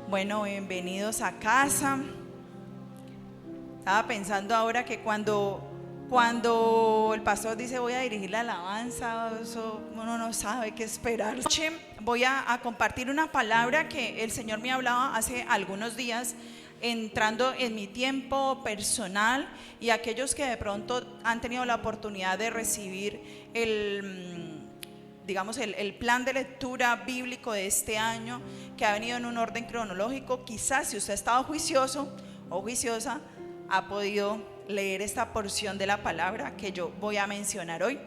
Bueno, bienvenidos a casa. Estaba pensando ahora que cuando el pastor dice voy a dirigir la alabanza, eso uno no sabe qué esperar. Voy a compartir una palabra que el Señor me hablaba hace algunos días, entrando en mi tiempo personal, y aquellos que de pronto han tenido la oportunidad de recibir el plan de lectura bíblico de este año, que ha venido en un orden cronológico. Quizás si usted ha estado juicioso o juiciosa, ha podido leer esta porción de la palabra que yo voy a mencionar hoy.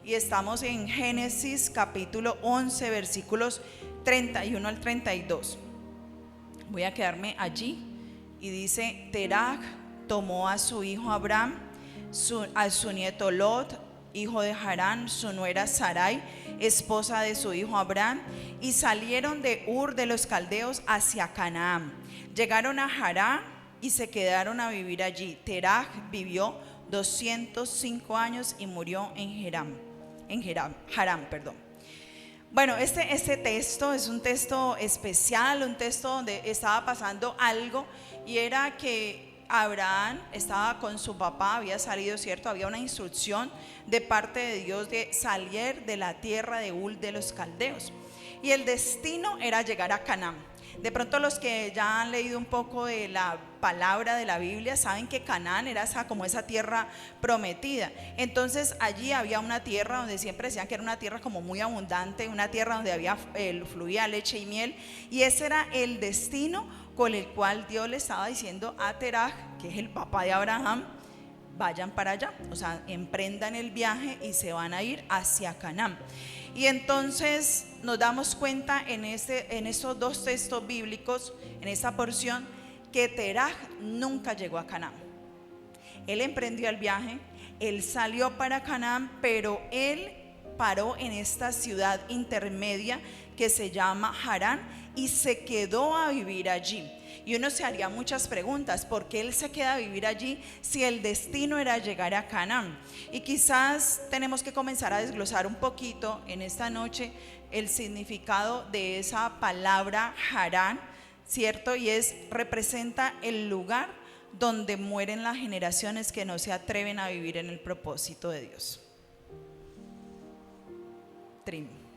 Y estamos en Génesis capítulo 11, versículos 31 al 32. Voy a quedarme allí. Y dice: Terach tomó a su hijo Abraham, a su nieto Lot, hijo de Harán, su nuera Sarai, esposa de su hijo Abraham, y salieron de Ur de los Caldeos hacia Canaán. Llegaron a Harán y se quedaron a vivir allí. Terach vivió 205 años y murió en Harán. Bueno, este texto es un texto especial, un texto donde estaba pasando algo, y era que Abraham estaba con su papá, había salido, ¿cierto? Había una instrucción de parte de Dios de salir de la tierra de Ur de los Caldeos, y el destino era llegar a Canaán. De pronto los que ya han leído un poco de la palabra de la Biblia saben que Canaán era como esa tierra prometida. Entonces allí había una tierra donde siempre decían que era una tierra como muy abundante, una tierra donde fluía leche y miel, y ese era el destino con el cual Dios le estaba diciendo a Terach, que es el papá de Abraham: vayan para allá, o sea, emprendan el viaje y se van a ir hacia Canaán. Y entonces nos damos cuenta en estos dos textos bíblicos, en esta porción, que Terach nunca llegó a Canaán. Él emprendió el viaje, él salió para Canaán, pero él paró en esta ciudad intermedia que se llama Harán y se quedó a vivir allí. Y uno se haría muchas preguntas: ¿por qué él se queda a vivir allí si el destino era llegar a Canaán? Y quizás tenemos que comenzar a desglosar un poquito en esta noche el significado de esa palabra Harán, ¿cierto? Y representa el lugar donde mueren las generaciones que no se atreven a vivir en el propósito de Dios.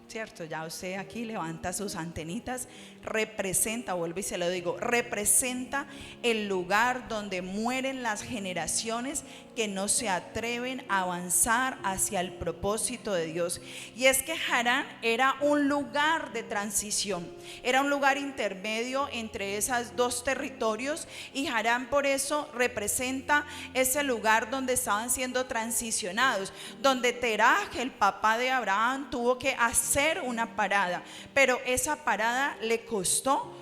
¿Cierto? Ya usted aquí levanta sus antenitas. Representa, vuelvo y se lo digo, representa el lugar donde mueren las generaciones que no se atreven a avanzar hacia el propósito de Dios. Y es que Harán era un lugar de transición, era un lugar intermedio entre esos dos territorios, y Harán por eso representa ese lugar donde estaban siendo transicionados, donde Terach, el papá de Abraham, tuvo que hacer una parada, pero esa parada le costó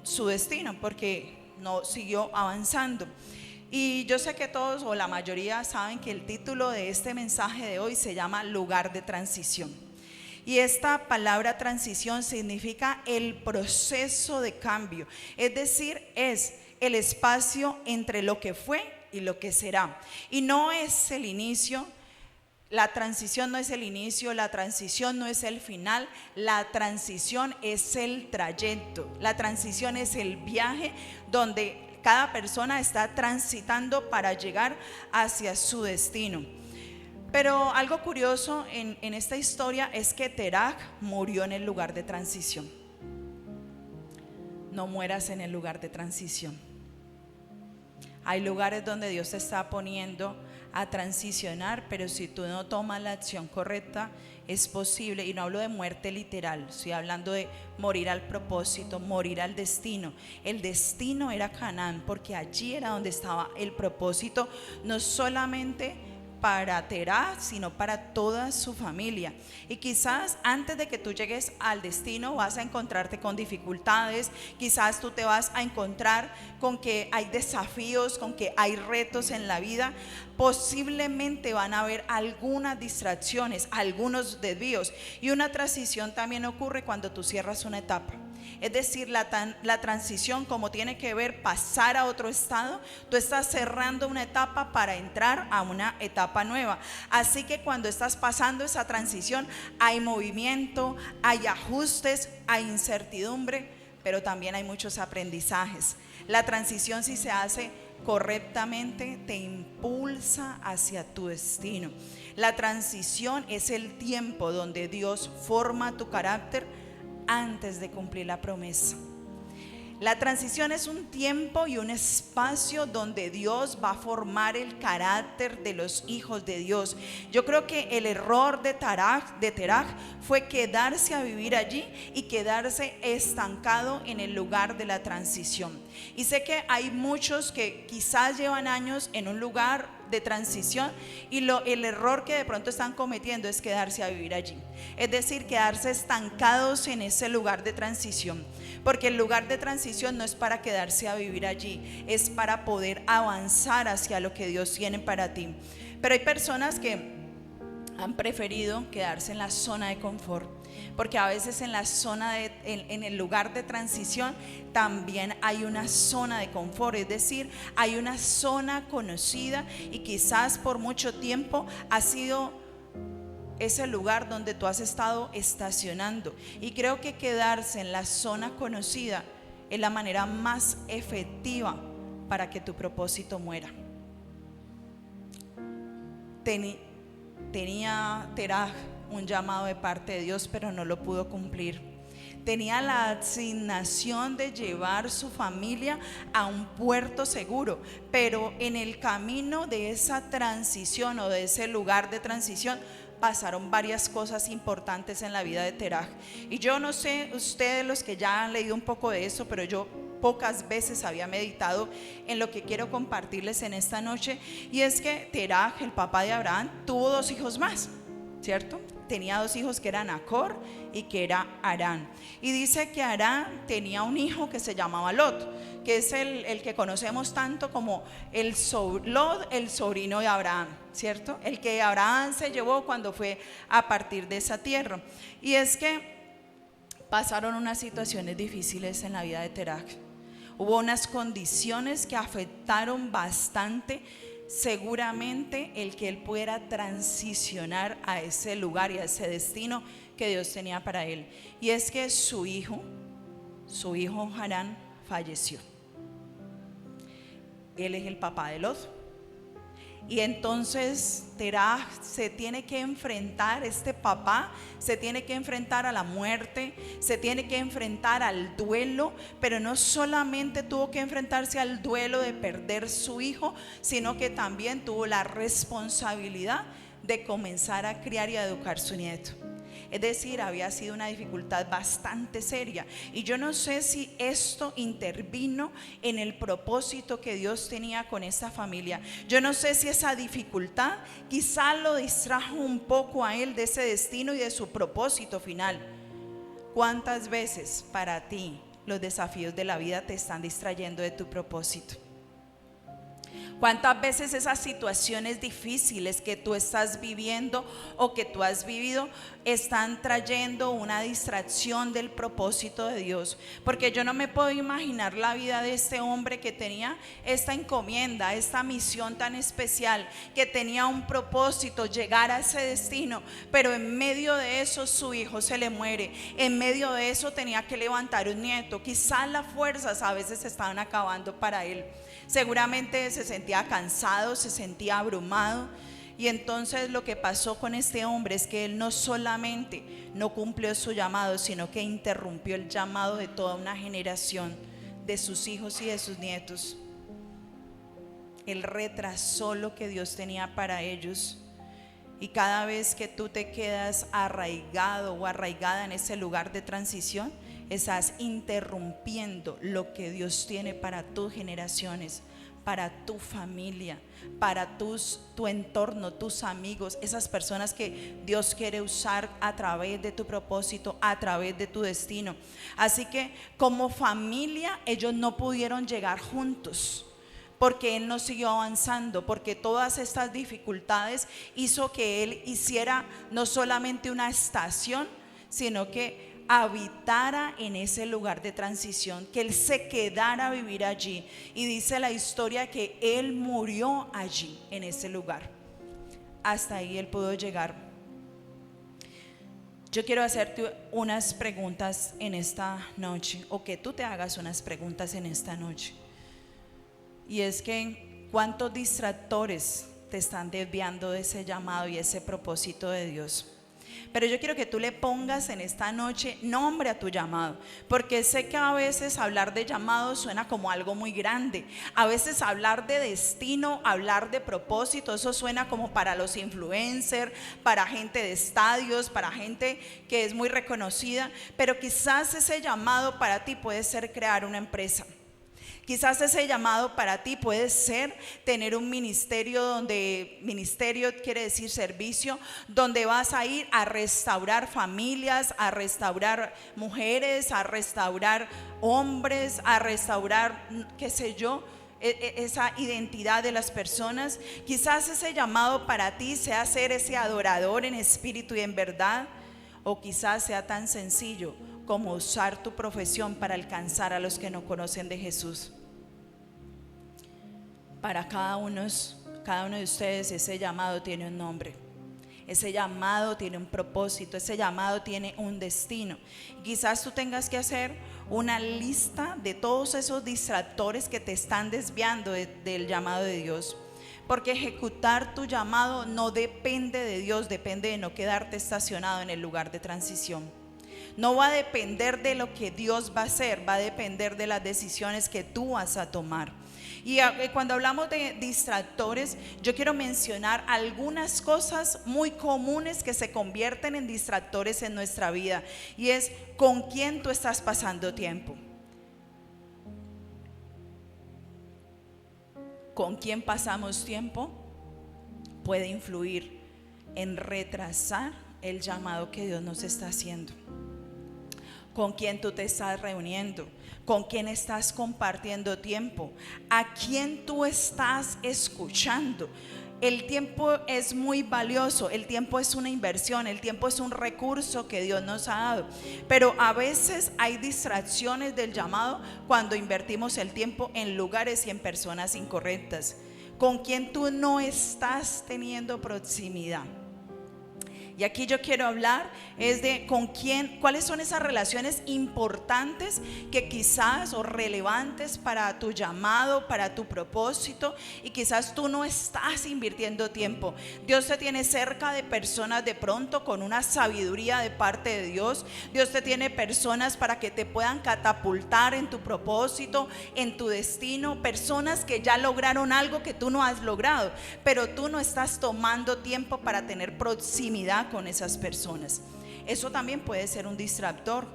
su destino porque no siguió avanzando. Y yo sé que todos o la mayoría saben que el título de este mensaje de hoy se llama lugar de transición. Y esta palabra transición significa el proceso de cambio, es decir, es el espacio entre lo que fue y lo que será. Y no es el inicio. La transición no es el inicio, la transición no es el final, la transición es el trayecto, la transición es el viaje donde cada persona está transitando para llegar hacia su destino. Pero algo curioso en esta historia es que Terach murió en el lugar de transición. No mueras en el lugar de transición. Hay lugares donde Dios te está poniendo a transicionar, pero si tú no tomas la acción correcta, es posible, y no hablo de muerte literal, estoy hablando de morir al propósito, morir al destino. El destino era Canaán, porque allí era donde estaba el propósito, no solamente para Terach, sino para toda su familia. Y quizás antes de que tú llegues al destino vas a encontrarte con dificultades, quizás tú te vas a encontrar con que hay desafíos, con que hay retos en la vida. Posiblemente van a haber algunas distracciones, algunos desvíos, y una transición también ocurre cuando tú cierras una etapa. Es decir, la transición, como tiene que ver pasar a otro estado, tú estás cerrando una etapa para entrar a una etapa nueva. Así que cuando estás pasando esa transición hay movimiento, hay ajustes, hay incertidumbre, pero también hay muchos aprendizajes. La transición, si se hace correctamente, te impulsa hacia tu destino. La transición es el tiempo donde Dios forma tu carácter antes de cumplir la promesa. La transición es un tiempo y un espacio donde Dios va a formar el carácter de los hijos de Dios. Yo creo que el error de Terach fue quedarse a vivir allí y quedarse estancado en el lugar de la transición. Y sé que hay muchos que quizás llevan años en un lugar de transición y el error que de pronto están cometiendo es quedarse a vivir allí, es decir, quedarse estancados en ese lugar de transición, porque el lugar de transición no es para quedarse a vivir allí, es para poder avanzar hacia lo que Dios tiene para ti. Pero hay personas que han preferido quedarse en la zona de confort, porque a veces en la zona en el lugar de transición también hay una zona de confort, es decir, hay una zona conocida y quizás por mucho tiempo ha sido ese lugar donde tú has estado estacionando. Y creo que quedarse en la zona conocida es la manera más efectiva para que tu propósito muera. Tenía Terach un llamado de parte de Dios, pero no lo pudo cumplir. Tenía la asignación de llevar su familia a un puerto seguro, pero en el camino de esa transición o de ese lugar de transición pasaron varias cosas importantes en la vida de Terach. Y yo no sé ustedes, los que ya han leído un poco de eso, pero yo pocas veces había meditado en lo que quiero compartirles en esta noche. Y es que Terach, el papá de Abraham, tuvo 2 hijos más, ¿cierto? Tenía 2 hijos que eran Acor y que era Harán. Y dice que Harán tenía un hijo que se llamaba Lot, que es el que conocemos tanto como Lot, el sobrino de Abraham, ¿cierto? El que Abraham se llevó cuando fue a partir de esa tierra. Y es que pasaron unas situaciones difíciles en la vida de Terach. Hubo unas condiciones que afectaron bastante seguramente el que él pudiera transicionar a ese lugar y a ese destino que Dios tenía para él. Y es que su hijo Harán falleció. Él es el papá de Lot. Y entonces Terach se tiene que enfrentar, este papá se tiene que enfrentar a la muerte, se tiene que enfrentar al duelo, pero no solamente tuvo que enfrentarse al duelo de perder su hijo, sino que también tuvo la responsabilidad de comenzar a criar y a educar su nieto. Es decir, había sido una dificultad bastante seria. Y yo no sé si esto intervino en el propósito que Dios tenía con esta familia. Yo no sé si esa dificultad quizá lo distrajo un poco a él de ese destino y de su propósito final. ¿Cuántas veces para ti los desafíos de la vida te están distrayendo de tu propósito? ¿Cuántas veces esas situaciones difíciles que tú estás viviendo o que tú has vivido están trayendo una distracción del propósito de Dios? Porque yo no me puedo imaginar la vida de este hombre que tenía esta encomienda, esta misión tan especial, que tenía un propósito, llegar a ese destino, pero en medio de eso su hijo se le muere, en medio de eso tenía que levantar un nieto. Quizás las fuerzas a veces se estaban acabando para él. Seguramente se sentía cansado, se sentía abrumado. Y entonces lo que pasó con este hombre es que él no solamente no cumplió su llamado, sino que interrumpió el llamado de toda una generación, de sus hijos y de sus nietos. Él retrasó lo que Dios tenía para ellos. Y cada vez que tú te quedas arraigado o arraigada en ese lugar de transición, estás interrumpiendo lo que Dios tiene para tus generaciones, para tu familia, para tu entorno, tus amigos, esas personas que Dios quiere usar a través de tu propósito, a través de tu destino. Así que como familia ellos no pudieron llegar juntos, porque él no siguió avanzando, porque todas estas dificultades hizo que él hiciera no solamente una estación, sino que habitara en ese lugar de transición, que él se quedara a vivir allí. Y dice la historia que él murió allí, en ese lugar. Hasta ahí él pudo llegar. Yo quiero hacerte unas preguntas en esta noche, o que tú te hagas unas preguntas en esta noche. Y es que, ¿cuántos distractores te están desviando de ese llamado y ese propósito de Dios? Pero yo quiero que tú le pongas en esta noche nombre a tu llamado, porque sé que a veces hablar de llamado suena como algo muy grande. A veces hablar de destino, hablar de propósito, eso suena como para los influencers, para gente de estadios, para gente que es muy reconocida. Pero quizás ese llamado para ti puede ser crear una empresa. Quizás ese llamado para ti puede ser tener un ministerio, donde ministerio quiere decir servicio, donde vas a ir a restaurar familias, a restaurar mujeres, a restaurar hombres, a restaurar, qué sé yo, esa identidad de las personas. Quizás ese llamado para ti sea ser ese adorador en espíritu y en verdad, o quizás sea tan sencillo como usar tu profesión para alcanzar a los que no conocen de Jesús. Para cada uno de ustedes ese llamado tiene un nombre, ese llamado tiene un propósito, ese llamado tiene un destino. Quizás tú tengas que hacer una lista de todos esos distractores que te están desviando del llamado de Dios. Porque ejecutar tu llamado no depende de Dios, depende de no quedarte estacionado en el lugar de transición. No va a depender de lo que Dios va a hacer, va a depender de las decisiones que tú vas a tomar. Y cuando hablamos de distractores, yo quiero mencionar algunas cosas muy comunes que se convierten en distractores en nuestra vida. Y es: ¿con quién tú estás pasando tiempo? ¿Con quién pasamos tiempo? Puede influir en retrasar el llamado que Dios nos está haciendo. ¿Con quién tú te estás reuniendo? ¿Con quién estás compartiendo tiempo? ¿A quién tú estás escuchando? El tiempo es muy valioso, el tiempo es una inversión, el tiempo es un recurso que Dios nos ha dado. Pero a veces hay distracciones del llamado cuando invertimos el tiempo en lugares y en personas incorrectas. ¿Con quién tú no estás teniendo proximidad? Y aquí yo quiero hablar es de con quién, cuáles son esas relaciones importantes que quizás o relevantes para tu llamado, para tu propósito, y quizás tú no estás invirtiendo tiempo. Dios te tiene cerca de personas de pronto con una sabiduría de parte de Dios. Dios te tiene personas para que te puedan catapultar en tu propósito, en tu destino, personas que ya lograron algo que tú no has logrado, pero tú no estás tomando tiempo para tener proximidad con esas personas. Eso también puede ser un distractor.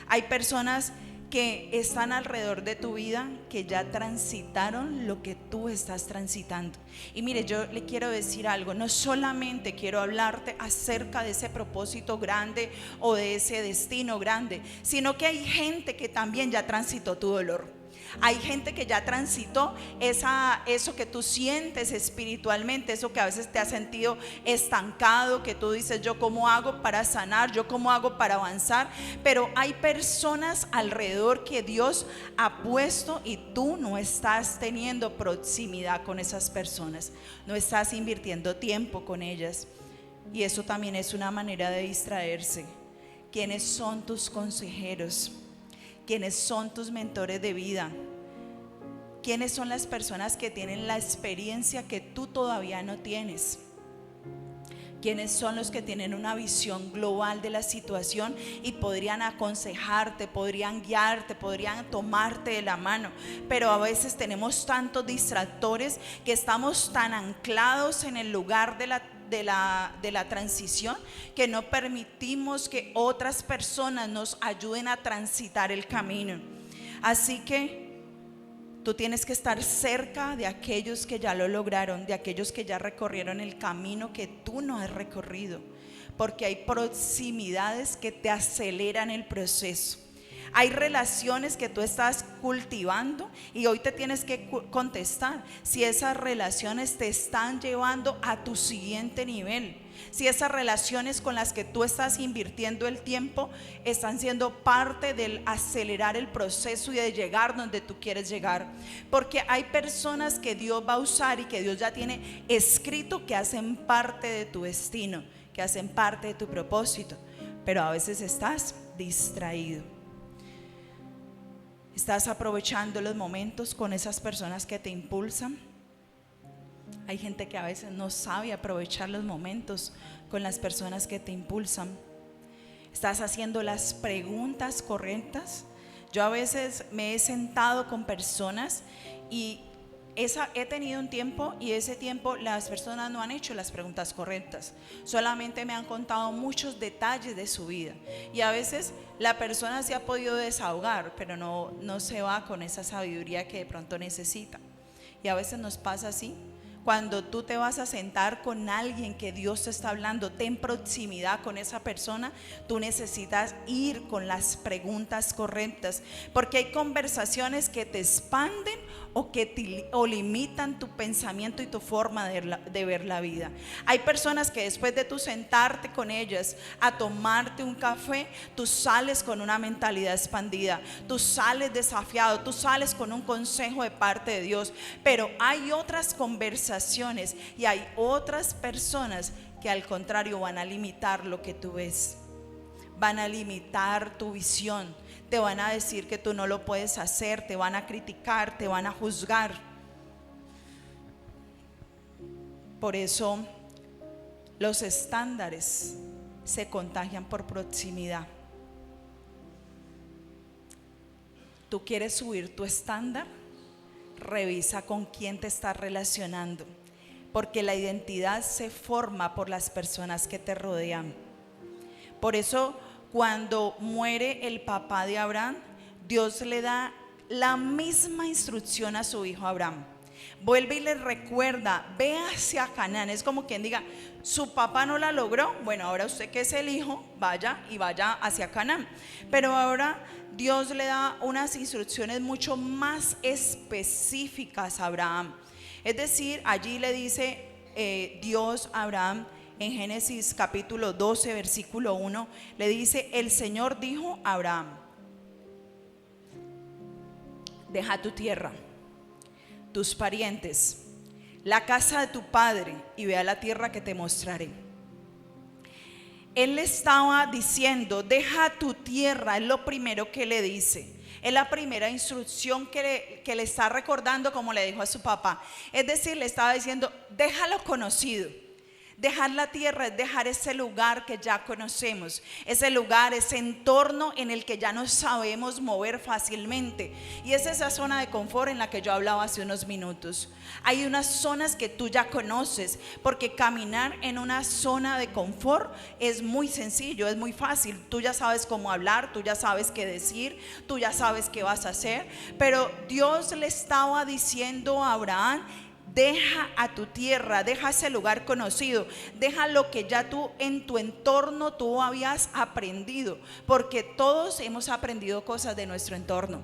Hay personas que están alrededor de tu vida que ya transitaron lo que tú estás transitando. Y mire, yo le quiero decir algo: no solamente quiero hablarte acerca de ese propósito grande o de ese destino grande, sino que hay gente que también ya transitó tu dolor. Hay gente que ya transitó eso que tú sientes espiritualmente, eso que a veces te has sentido estancado, que tú dices: yo cómo hago para sanar, yo cómo hago para avanzar. Pero hay personas alrededor que Dios ha puesto y tú no estás teniendo proximidad con esas personas, no estás invirtiendo tiempo con ellas, y eso también es una manera de distraerse. ¿Quiénes son tus consejeros? ¿Quiénes son tus mentores de vida? ¿Quiénes son las personas que tienen la experiencia que tú todavía no tienes? ¿Quiénes son los que tienen una visión global de la situación y podrían aconsejarte, podrían guiarte, podrían tomarte de la mano? Pero a veces tenemos tantos distractores que estamos tan anclados en el lugar de la transición que no permitimos que otras personas nos ayuden a transitar el camino. Así que tú tienes que estar cerca de aquellos que ya lo lograron, de aquellos que ya recorrieron el camino que tú no has recorrido, porque hay proximidades que te aceleran el proceso. Hay relaciones que tú estás cultivando y hoy te tienes que contestar si esas relaciones te están llevando a tu siguiente nivel, si esas relaciones con las que tú estás invirtiendo el tiempo están siendo parte del acelerar el proceso y de llegar donde tú quieres llegar. Porque hay personas que Dios va a usar y que Dios ya tiene escrito que hacen parte de tu destino, que hacen parte de tu propósito. pero a veces estás distraído. Estás aprovechando los momentos con esas personas que te impulsan. Hay gente que a veces no sabe aprovechar los momentos con las personas que te impulsan. Estás haciendo las preguntas correctas. Yo a veces me he sentado con personas y he tenido un tiempo, y ese tiempo las personas no han hecho las preguntas correctas, solamente me han contado muchos detalles de su vida, y a veces la persona se ha podido desahogar, pero no se va con esa sabiduría que de pronto necesita. Y a veces nos pasa así. Cuando tú te vas a sentar con alguien que Dios te está hablando, ten proximidad con esa persona. Tú necesitas ir con las preguntas correctas, porque hay conversaciones que te expanden o limitan tu pensamiento y tu forma de ver la vida. Hay personas que después de tú sentarte con ellas a tomarte un café, tú sales con una mentalidad expandida, tú sales desafiado, tú sales con un consejo de parte de Dios. Pero hay otras conversaciones y hay otras personas que al contrario van a limitar lo que tú ves, van a limitar tu visión, te van a decir que tú no lo puedes hacer, te van a criticar, te van a juzgar. Por eso los estándares se contagian por proximidad. ¿Tú quieres subir tu estándar? Revisa con quién te estás relacionando, porque la identidad se forma por las personas que te rodean. Por eso cuando muere el papá de Abraham, Dios le da la misma instrucción a su hijo Abraham. Vuelve y le recuerda, ve hacia Canaán. Es como quien diga, su papá no la logró, bueno, ahora usted que es el hijo, vaya hacia Canaán. Pero ahora Dios le da unas instrucciones mucho más específicas a Abraham. Es decir, allí le dice Dios a Abraham, en Génesis capítulo 12 versículo 1, le dice: el Señor dijo a Abraham, deja tu tierra, tus parientes, la casa de tu padre, y ve a la tierra que te mostraré. Él le estaba diciendo, deja tu tierra, es lo primero que le dice. Es la primera instrucción que le está recordando, como le dijo a su papá. Es decir, le estaba diciendo, deja lo conocido. Dejar la tierra es dejar ese lugar que ya conocemos, ese lugar, ese entorno en el que ya nos sabemos mover fácilmente. Y es esa zona de confort en la que yo hablaba hace unos minutos. Hay unas zonas que tú ya conoces, porque caminar en una zona de confort es muy sencillo, es muy fácil. Tú ya sabes cómo hablar, tú ya sabes qué decir, tú ya sabes qué vas a hacer. Pero Dios le estaba diciendo a Abraham, deja a tu tierra, deja ese lugar conocido, deja lo que ya tú en tu entorno tú habías aprendido, porque todos hemos aprendido cosas de nuestro entorno,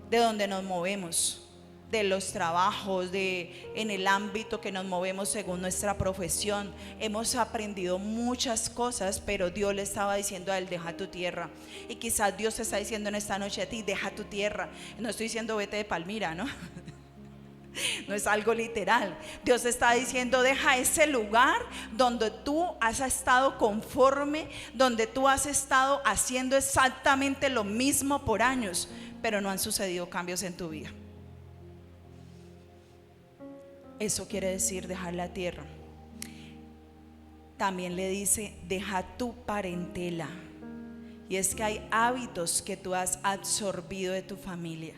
de donde nos movemos, de los trabajos, en el ámbito que nos movemos según nuestra profesión. Hemos aprendido muchas cosas, pero Dios le estaba diciendo a él, deja tu tierra. Y quizás Dios te está diciendo en esta noche a ti, deja tu tierra. No estoy diciendo vete de Palmira, ¿no? No es algo literal. Dios está diciendo, deja ese lugar donde tú has estado conforme, donde tú has estado haciendo exactamente lo mismo por años, pero no han sucedido cambios en tu vida. Eso quiere decir dejar la tierra. También le dice, deja tu parentela. Y es que hay hábitos que tú has absorbido de tu familia,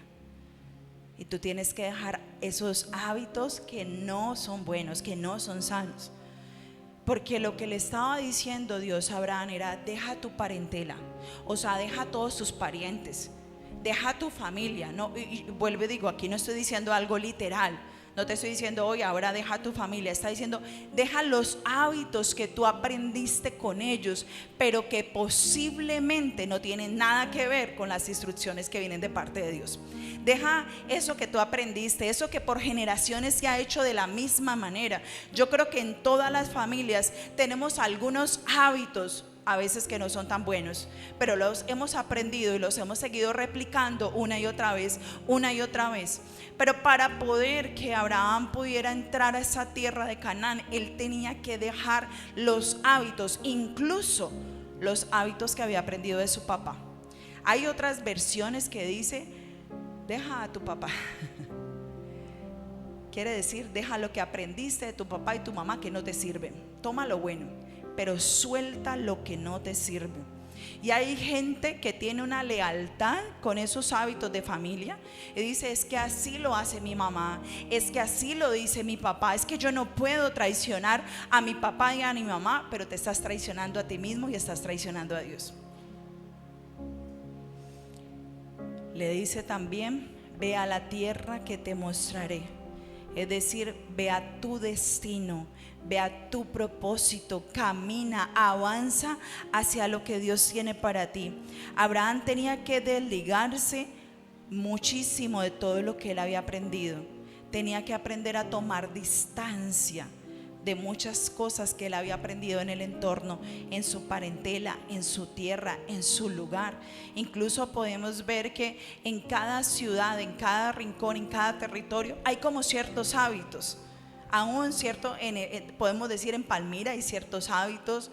y tú tienes que dejar esos hábitos que no son buenos, que no son sanos. Porque lo que le estaba diciendo Dios a Abraham era, deja tu parentela, o sea, deja a todos tus parientes, deja tu familia. No, y vuelvo y digo, aquí no estoy diciendo algo literal. No te estoy diciendo, oye, ahora deja tu familia. Está diciendo, deja los hábitos que tú aprendiste con ellos, pero que posiblemente no tienen nada que ver con las instrucciones que vienen de parte de Dios. Deja eso que tú aprendiste, eso que por generaciones se ha hecho de la misma manera. Yo creo que en todas las familias tenemos algunos hábitos, a veces que no son tan buenos, pero los hemos aprendido y los hemos seguido replicando una y otra vez, una y otra vez. Pero para poder que Abraham pudiera entrar a esa tierra de Canaán, él tenía que dejar los hábitos, incluso los hábitos que había aprendido de su papá. Hay otras versiones que dice, deja a tu papá. Quiere decir, deja lo que aprendiste de tu papá y tu mamá que no te sirven. Toma lo bueno, pero suelta lo que no te sirve. Y hay gente que tiene una lealtad con esos hábitos de familia y dice, es que así lo hace mi mamá, es que así lo dice mi papá, es que yo no puedo traicionar a mi papá y a mi mamá, pero te estás traicionando a ti mismo y estás traicionando a Dios. Le dice también, ve a la tierra que te mostraré. Es decir, ve a tu destino, ve a tu propósito, camina, avanza hacia lo que Dios tiene para ti. Abraham tenía que desligarse muchísimo de todo lo que él había aprendido. Tenía que aprender a tomar distancia de muchas cosas que él había aprendido en el entorno, en su parentela, en su tierra, en su lugar. Incluso podemos ver que en cada ciudad, en cada rincón, en cada territorio hay como ciertos hábitos. Aún cierto, podemos decir en Palmira hay ciertos hábitos.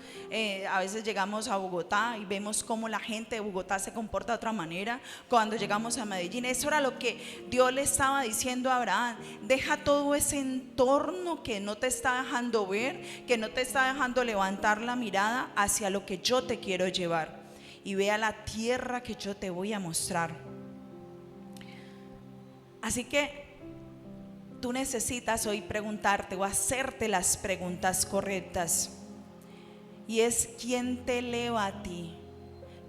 A veces llegamos a Bogotá y vemos cómo la gente de Bogotá se comporta de otra manera. Cuando llegamos a Medellín, eso era lo que Dios le estaba diciendo a Abraham. Deja todo ese entorno que no te está dejando ver, que no te está dejando levantar la mirada hacia lo que yo te quiero llevar, y ve a la tierra que yo te voy a mostrar. Así que tú necesitas hoy preguntarte o hacerte las preguntas correctas. Y es, ¿quién te eleva a ti?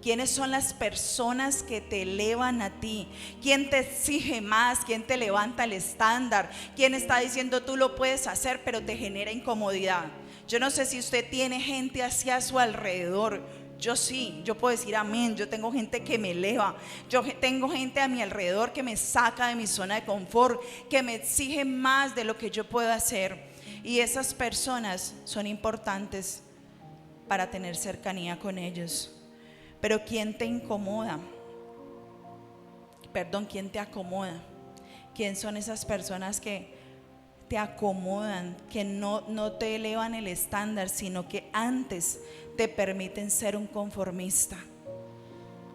¿Quiénes son las personas que te elevan a ti? ¿Quién te exige más? ¿Quién te levanta el estándar? ¿Quién está diciendo tú lo puedes hacer pero te genera incomodidad? Yo no sé si usted tiene gente hacia su alrededor. Yo sí, yo puedo decir amén. Yo tengo gente que me eleva, yo tengo gente a mi alrededor que me saca de mi zona de confort, que me exige más de lo que yo puedo hacer. Y esas personas son importantes para tener cercanía con ellos. Pero ¿quién te incomoda? Perdón, ¿quién te acomoda? ¿Quién son esas personas que te acomodan, que no te elevan el estándar, sino que antes te permiten ser un conformista,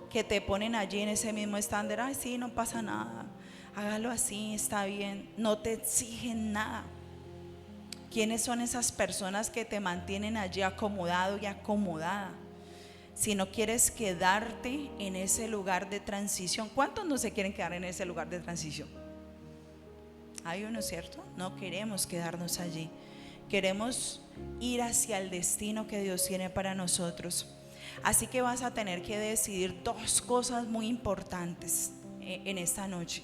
que te ponen allí en ese mismo estándar? Ay, sí, no pasa nada, hágalo así, está bien. No te exigen nada. ¿Quiénes son esas personas que te mantienen allí acomodado y acomodada? Si no quieres quedarte en ese lugar de transición. ¿Cuántos no se quieren quedar en ese lugar de transición? Hay uno, ¿cierto? No queremos quedarnos allí. Queremos ir hacia el destino que Dios tiene para nosotros. Así que vas a tener que decidir dos cosas muy importantes en esta noche.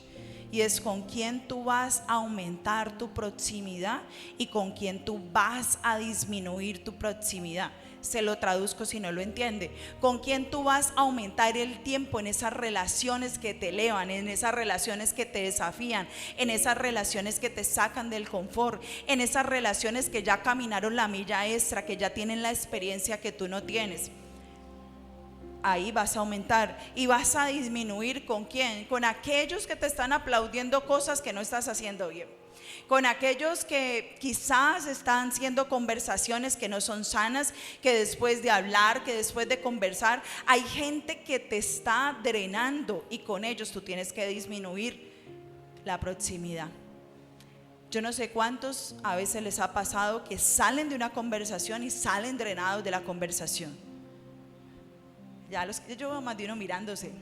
Y es con quién tú vas a aumentar tu proximidad y con quién tú vas a disminuir tu proximidad. Se lo traduzco si no lo entiende. Con quién tú vas a aumentar el tiempo en esas relaciones que te elevan, en esas relaciones que te desafían, en esas relaciones que te sacan del confort, en esas relaciones que ya caminaron la milla extra, que ya tienen la experiencia que tú no tienes. Ahí vas a aumentar. Y vas a disminuir ¿con quién? Con aquellos que te están aplaudiendo cosas que no estás haciendo bien, con aquellos que quizás están haciendo conversaciones que no son sanas, que después de hablar, que después de conversar, hay gente que te está drenando, y con ellos tú tienes que disminuir la proximidad. Yo no sé cuántos a veces les ha pasado que salen de una conversación y salen drenados de la conversación. Ya yo veo más de uno mirándose.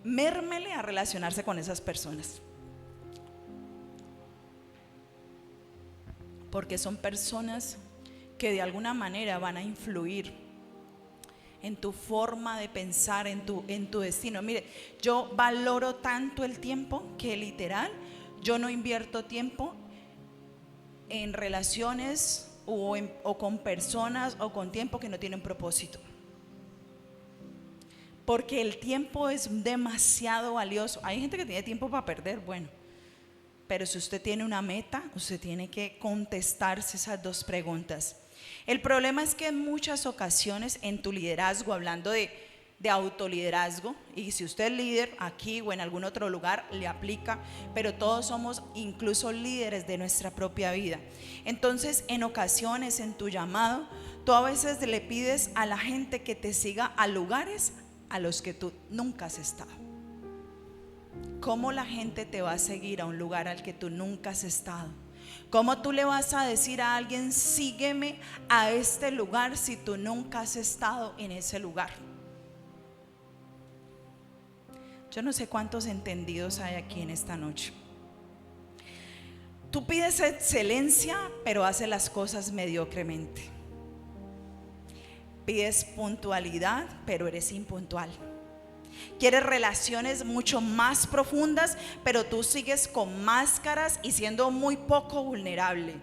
Mérmele a relacionarse con esas personas, porque son personas que de alguna manera van a influir en tu forma de pensar, en tu destino. Mire, yo valoro tanto el tiempo que literal yo no invierto tiempo en relaciones o con personas o con tiempo que no tienen propósito, porque el tiempo es demasiado valioso. Hay gente que tiene tiempo para perder, bueno, pero si usted tiene una meta, usted tiene que contestarse esas dos preguntas. El problema es que en muchas ocasiones en tu liderazgo, hablando de autoliderazgo, y si usted es líder aquí o en algún otro lugar, le aplica, pero todos somos incluso líderes de nuestra propia vida. Entonces, en ocasiones en tu llamado, tú a veces le pides a la gente que te siga a lugares a los que tú nunca has estado. ¿Cómo la gente te va a seguir a un lugar al que tú nunca has estado? ¿Cómo tú le vas a decir a alguien, sígueme a este lugar, si tú nunca has estado en ese lugar? Yo no sé cuántos entendidos hay aquí en esta noche. Tú pides excelencia, pero haces las cosas mediocremente. Pides puntualidad, pero eres impuntual. Quieres relaciones mucho más profundas, pero tú sigues con máscaras y siendo muy poco vulnerable.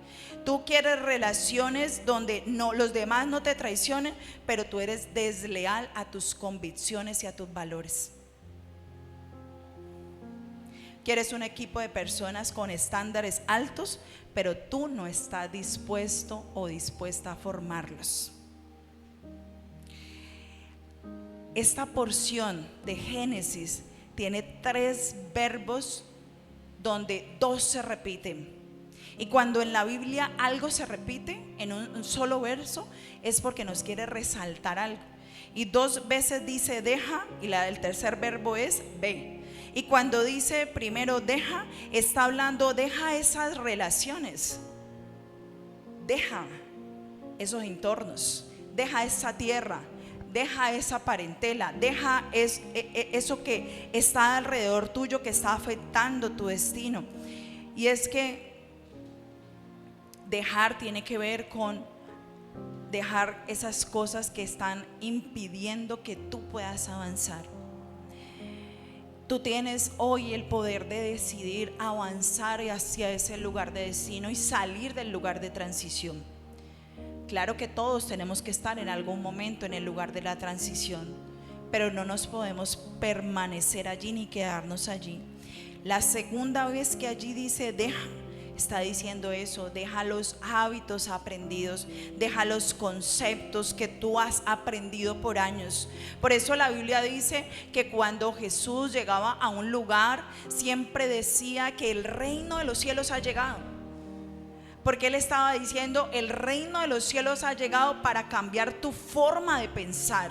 Tú quieres relaciones donde los demás no te traicionen, pero tú eres desleal a tus convicciones y a tus valores. Quieres un equipo de personas con estándares altos, pero tú no estás dispuesto o dispuesta a formarlos. Esta porción de Génesis tiene 3 verbos donde 2 se repiten. Y cuando en la Biblia algo se repite en un solo verso, es porque nos quiere resaltar algo. Y 2 veces dice deja, y el tercer verbo es ve. Y cuando dice primero deja, está hablando, deja esas relaciones, deja esos entornos, deja esa tierra, deja esa parentela, deja eso que está alrededor tuyo, que está afectando tu destino. Y es que dejar tiene que ver con dejar esas cosas que están impidiendo que tú puedas avanzar. Tú tienes hoy el poder de decidir avanzar hacia ese lugar de destino y salir del lugar de transición. Claro que todos tenemos que estar en algún momento en el lugar de la transición, pero no nos podemos permanecer allí ni quedarnos allí. La segunda vez que allí dice deja, está diciendo eso, deja los hábitos aprendidos, deja los conceptos que tú has aprendido por años. Por eso la Biblia dice que cuando Jesús llegaba a un lugar, siempre decía que el reino de los cielos ha llegado. Porque Él estaba diciendo, el reino de los cielos ha llegado para cambiar tu forma de pensar.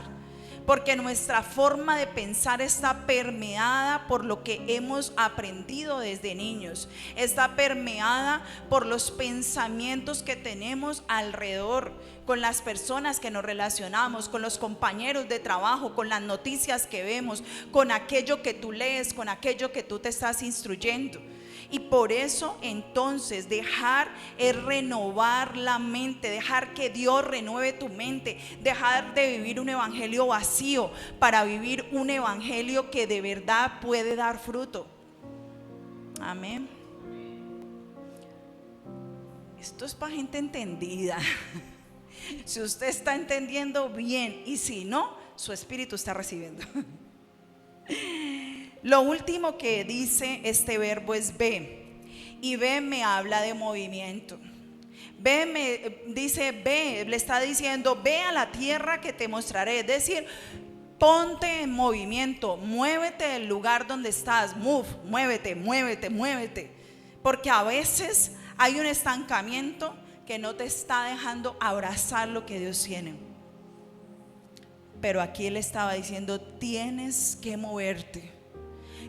Porque nuestra forma de pensar está permeada por lo que hemos aprendido desde niños. Está permeada por los pensamientos que tenemos alrededor, con las personas que nos relacionamos, con los compañeros de trabajo, con las noticias que vemos, con aquello que tú lees, con aquello que tú te estás instruyendo. Y por eso entonces dejar es renovar la mente, dejar que Dios renueve tu mente, dejar de vivir un evangelio vacío para vivir un evangelio que de verdad puede dar fruto. Amén. Esto es para gente entendida. Si usted está entendiendo bien, y si no, su espíritu está recibiendo. Lo último que dice este verbo es ve. Y ve me habla de movimiento. Ve, dice ve, le está diciendo ve a la tierra que te mostraré. Es decir, ponte en movimiento, muévete del lugar donde estás. Muévete. Porque a veces hay un estancamiento que no te está dejando abrazar lo que Dios tiene. Pero aquí Él estaba diciendo, tienes que moverte.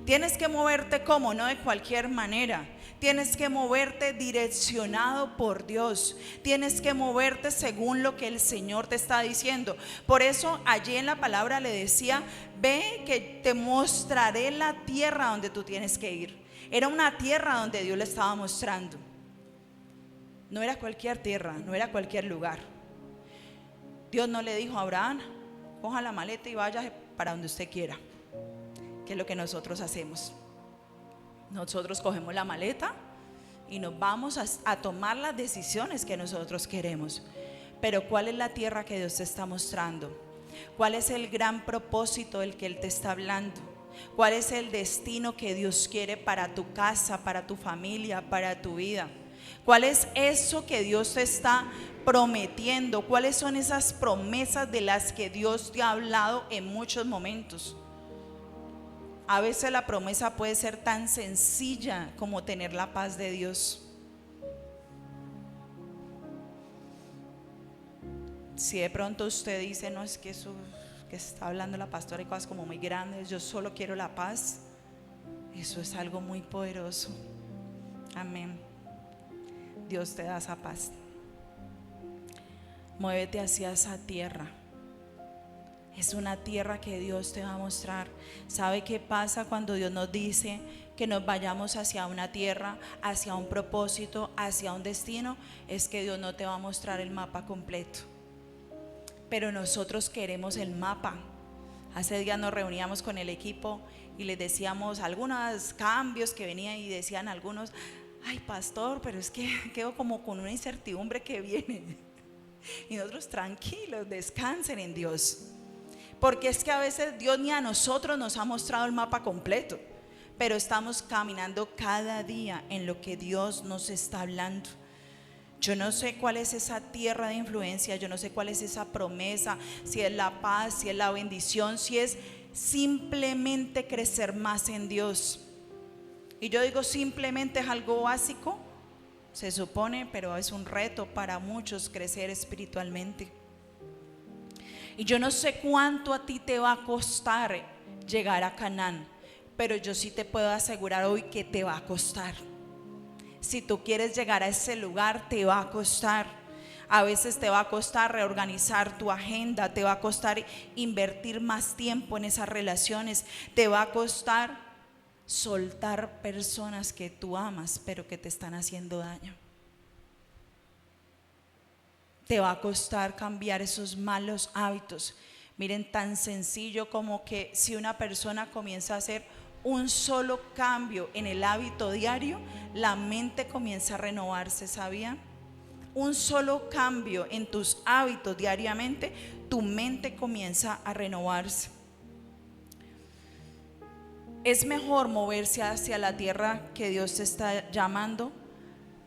Tienes que moverte como, no de cualquier manera. Tienes que moverte direccionado por Dios. Tienes que moverte según lo que el Señor te está diciendo. Por eso allí en la palabra le decía, ve que te mostraré la tierra donde tú tienes que ir. Era una tierra donde Dios le estaba mostrando. No era cualquier tierra, no era cualquier lugar. Dios no le dijo a Abraham, coja la maleta y vaya para donde usted quiera, que es lo que nosotros hacemos. Nosotros cogemos la maleta y nos vamos a tomar las decisiones que nosotros queremos. Pero ¿cuál es la tierra que Dios te está mostrando? ¿Cuál es el gran propósito del que Él te está hablando? ¿Cuál es el destino que Dios quiere para tu casa, para tu familia, para tu vida? ¿Cuál es eso que Dios te está prometiendo? ¿Cuáles son esas promesas de las que Dios te ha hablado en muchos momentos? A veces la promesa puede ser tan sencilla como tener la paz de Dios. Si de pronto usted dice, no, es que eso que está hablando la pastora y cosas como muy grandes, yo solo quiero la paz, eso es algo muy poderoso. Amén. Dios te da esa paz. Muévete hacia esa tierra. Es una tierra que Dios te va a mostrar. ¿Sabe qué pasa cuando Dios nos dice que nos vayamos hacia una tierra, hacia un propósito, hacia un destino? Es que Dios no te va a mostrar el mapa completo, pero nosotros queremos el mapa. Hace días nos reuníamos con el equipo y les decíamos algunos cambios que venían, y decían algunos, ay pastor, pero es que quedo como con una incertidumbre que viene. Y nosotros, tranquilos, descansen en Dios, porque es que a veces Dios ni a nosotros nos ha mostrado el mapa completo, pero estamos caminando cada día en lo que Dios nos está hablando. Yo no sé cuál es esa tierra de influencia, yo no sé cuál es esa promesa, si es la paz, si es la bendición, si es simplemente crecer más en Dios. Y yo digo simplemente, es algo básico, se supone, pero es un reto para muchos crecer espiritualmente. Y yo no sé cuánto a ti te va a costar llegar a Canaán, pero yo sí te puedo asegurar hoy que te va a costar. Si tú quieres llegar a ese lugar, te va a costar. A veces te va a costar reorganizar tu agenda, te va a costar invertir más tiempo en esas relaciones, te va a costar soltar personas que tú amas pero que te están haciendo daño. Te va a costar cambiar esos malos hábitos. Miren, tan sencillo como que si una persona comienza a hacer un solo cambio en el hábito diario, la mente comienza a renovarse, ¿sabían? Un solo cambio en tus hábitos diariamente, tu mente comienza a renovarse. Es mejor moverse hacia la tierra que Dios te está llamando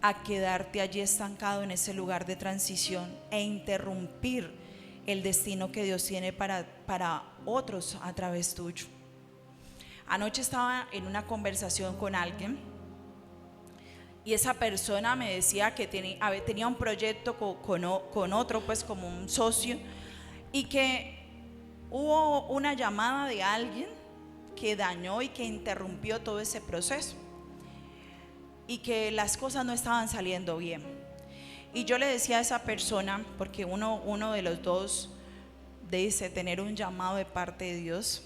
a quedarte allí estancado en ese lugar de transición e interrumpir el destino que Dios tiene para otros a través tuyo. Anoche estaba en una conversación con alguien y esa persona me decía que tenía un proyecto con otro, pues como un socio, y que hubo una llamada de alguien que dañó y que interrumpió todo ese proceso y que las cosas no estaban saliendo bien. Y yo le decía a esa persona, porque uno de los dos dice tener un llamado de parte de Dios,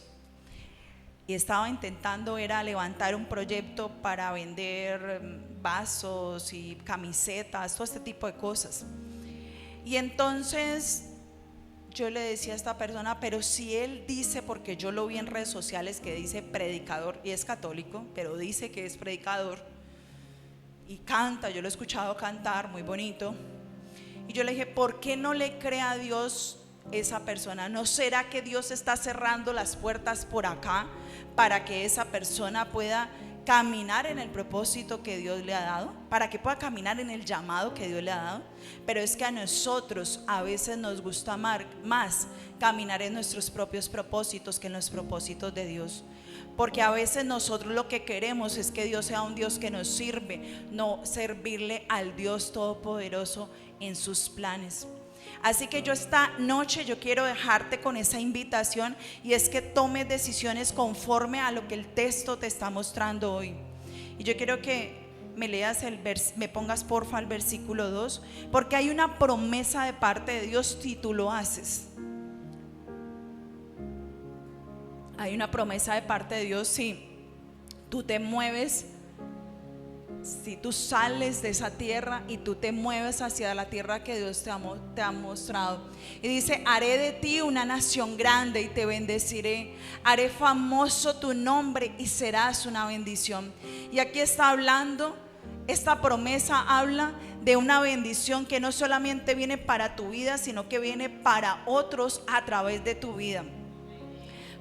y estaba intentando era levantar un proyecto para vender vasos y camisetas, todo este tipo de cosas. Y entonces yo le decía a esta persona, pero si él dice, porque yo lo vi en redes sociales que dice predicador, y es católico, pero dice que es predicador y canta, yo lo he escuchado cantar muy bonito, y yo le dije, ¿por qué no le cree a Dios esa persona? ¿No será que Dios está cerrando las puertas por acá para que esa persona pueda caminar en el propósito que Dios le ha dado, para que pueda caminar en el llamado que Dios le ha dado? Pero es que a nosotros a veces nos gusta más caminar en nuestros propios propósitos que en los propósitos de Dios, porque a veces nosotros lo que queremos es que Dios sea un Dios que nos sirve, no servirle al Dios Todopoderoso en sus planes. Así que yo esta noche yo quiero dejarte con esa invitación, y es que tomes decisiones conforme a lo que el texto te está mostrando hoy. Y yo quiero que me leas me pongas porfa el versículo 2, porque hay una promesa de parte de Dios si tú lo haces. Hay una promesa de parte de Dios si tú te mueves, si tú sales de esa tierra y tú te mueves hacia la tierra que Dios te ha mostrado. Y dice, haré de ti una nación grande y te bendeciré, haré famoso tu nombre y serás una bendición. Y aquí está hablando, esta promesa habla de una bendición que no solamente viene para tu vida, sino que viene para otros a través de tu vida.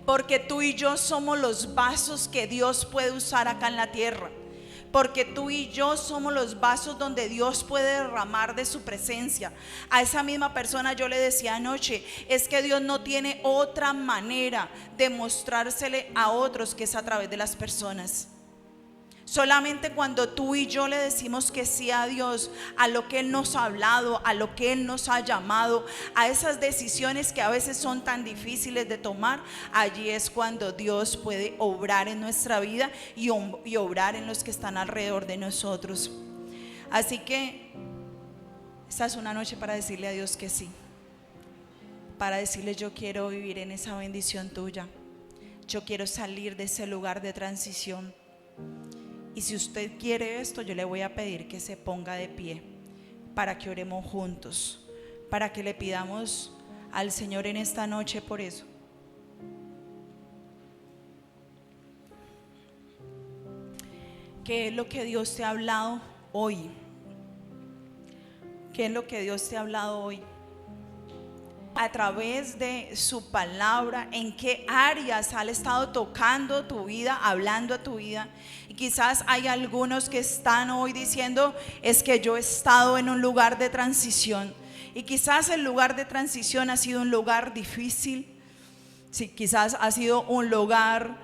Porque tú y yo somos los vasos que Dios puede usar acá en la tierra. Porque tú y yo somos los vasos donde Dios puede derramar de su presencia. A esa misma persona yo le decía anoche, es que Dios no tiene otra manera de mostrársele a otros que es a través de las personas. Solamente cuando tú y yo le decimos que sí a Dios, a lo que Él nos ha hablado, a lo que Él nos ha llamado, a esas decisiones que a veces son tan difíciles de tomar, allí es cuando Dios puede obrar en nuestra vida y obrar en los que están alrededor de nosotros. Así que esta es una noche para decirle a Dios que sí, para decirle: yo quiero vivir en esa bendición tuya, yo quiero salir de ese lugar de transición. Y si usted quiere esto, yo le voy a pedir que se ponga de pie para que oremos juntos, para que le pidamos al Señor en esta noche por eso. ¿Qué es lo que Dios te ha hablado hoy? ¿Qué es lo que Dios te ha hablado hoy? A través de su palabra, ¿en qué áreas ha estado tocando tu vida, hablando a tu vida? Y quizás hay algunos que están hoy diciendo: es que yo he estado en un lugar de transición. Y quizás el lugar de transición ha sido un lugar difícil. Sí, quizás ha sido un lugar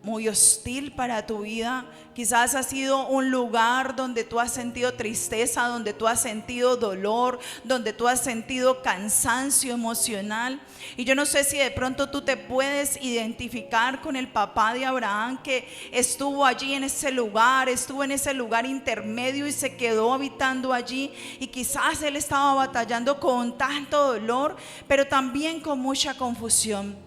muy hostil para tu vida. Quizás ha sido un lugar donde tú has sentido tristeza, donde tú has sentido dolor, donde tú has sentido cansancio emocional. Y yo no sé si de pronto tú te puedes identificar con el papá de Abraham, que estuvo allí en ese lugar, estuvo en ese lugar intermedio y se quedó habitando allí. Y quizás él estaba batallando con tanto dolor, pero también con mucha confusión.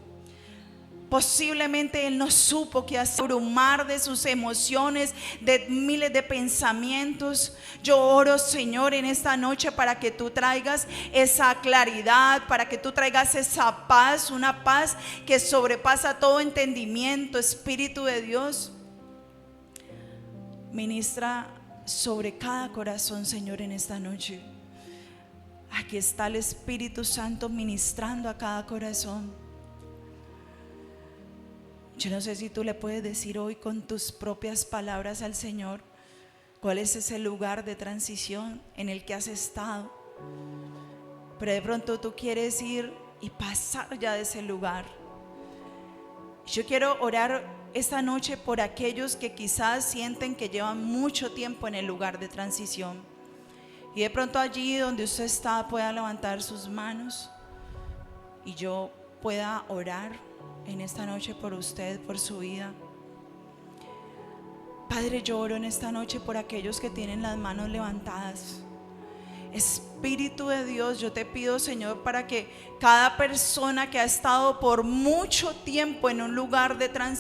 Posiblemente él no supo qué hacer, abrumar de sus emociones, de miles de pensamientos. Yo oro, Señor, en esta noche para que tú traigas esa claridad, para que tú traigas esa paz, una paz que sobrepasa todo entendimiento. Espíritu de Dios, ministra sobre cada corazón, Señor, en esta noche. Aquí está el Espíritu Santo ministrando a cada corazón. Yo no sé si tú le puedes decir hoy con tus propias palabras al Señor cuál es ese lugar de transición en el que has estado, pero de pronto tú quieres ir y pasar ya de ese lugar. Yo quiero orar esta noche por aquellos que quizás sienten que llevan mucho tiempo en el lugar de transición, y de pronto allí donde usted está pueda levantar sus manos y yo pueda orar en esta noche por usted, por su vida. Padre, yo oro en esta noche por aquellos que tienen las manos levantadas. Espíritu de Dios, yo te pido, Señor, para que cada persona que ha estado por mucho tiempo en un lugar de transición,